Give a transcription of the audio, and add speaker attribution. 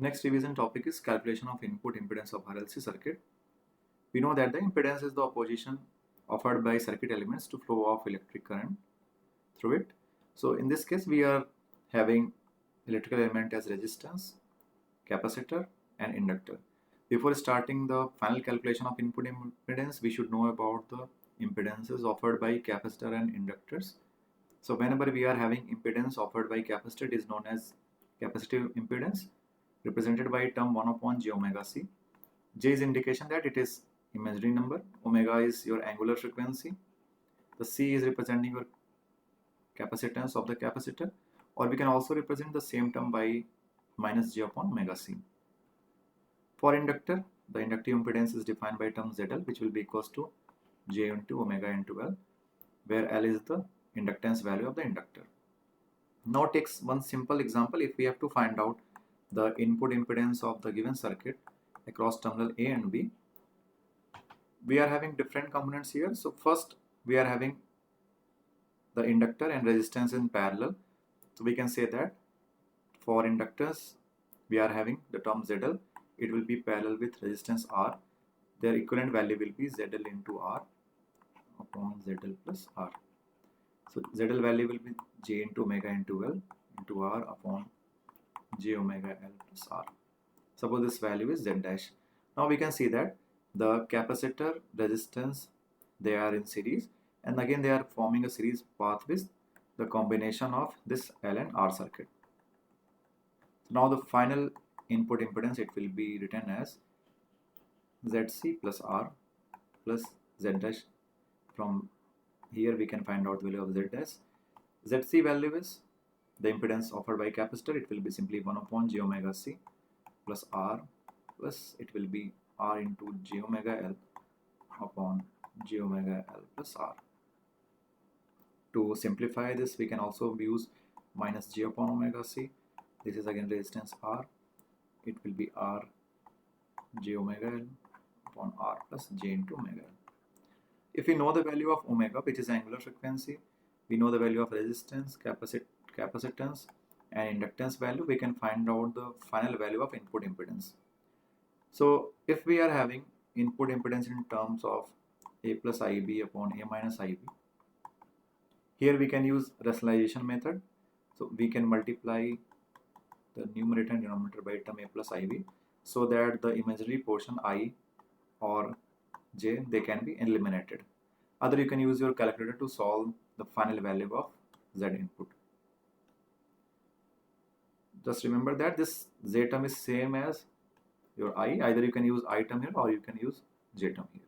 Speaker 1: Next revision topic is calculation of input impedance of RLC circuit. We know that the impedance is the opposition offered by circuit elements to flow of electric current through it. So in this case we are having electrical element as resistance, capacitor and inductor. Before starting the final calculation of input impedance, we should know about the impedances offered by capacitor and inductors. So whenever we are having impedance offered by capacitor, it is known as capacitive impedance, represented by term 1 upon j omega c. J is indication that it is imaginary number, omega is your angular frequency, the c is representing your capacitance of the capacitor, or we can also represent the same term by minus j upon omega c. For inductor, the inductive impedance is defined by term ZL, which will be equals to j into omega into L, where L is the inductance value of the inductor. Now takes one simple example. If we have to find out the input impedance of the given circuit across terminal A and B, we are having different components here. So first we are having the inductor and resistance in parallel. So we can say that for inductors we are having the term ZL, it will be parallel with resistance R. Their equivalent value will be ZL into R upon ZL plus R. So ZL value will be J into omega into L into R upon J omega L plus R. Suppose this value is Z dash. Now we can see that the capacitor, resistance, they are in series, and again they are forming a series path with the combination of this L and R circuit. So now the final input impedance, it will be written as ZC plus R plus Z dash. From here we can find out the value of Z dash. ZC value is the impedance offered by capacitor. It will be simply 1 upon j omega c plus R, plus it will be R into j omega L upon j omega L plus R. To simplify this, we can also use minus j upon omega c. This is again resistance R. It will be R j omega L upon R plus j into omega L. If we know the value of omega, which is angular frequency, we know the value of resistance, capacitance and inductance value, we can find out the final value of input impedance. So if we are having input impedance in terms of A plus IB upon A minus IB, here we can use rationalization method. So we can multiply the numerator and denominator by term A plus IB, so that the imaginary portion I or J, they can be eliminated. Other, you can use your calculator to solve the final value of Z input. Just remember that this Z term is same as your I. Either you can use I term here or you can use J term here.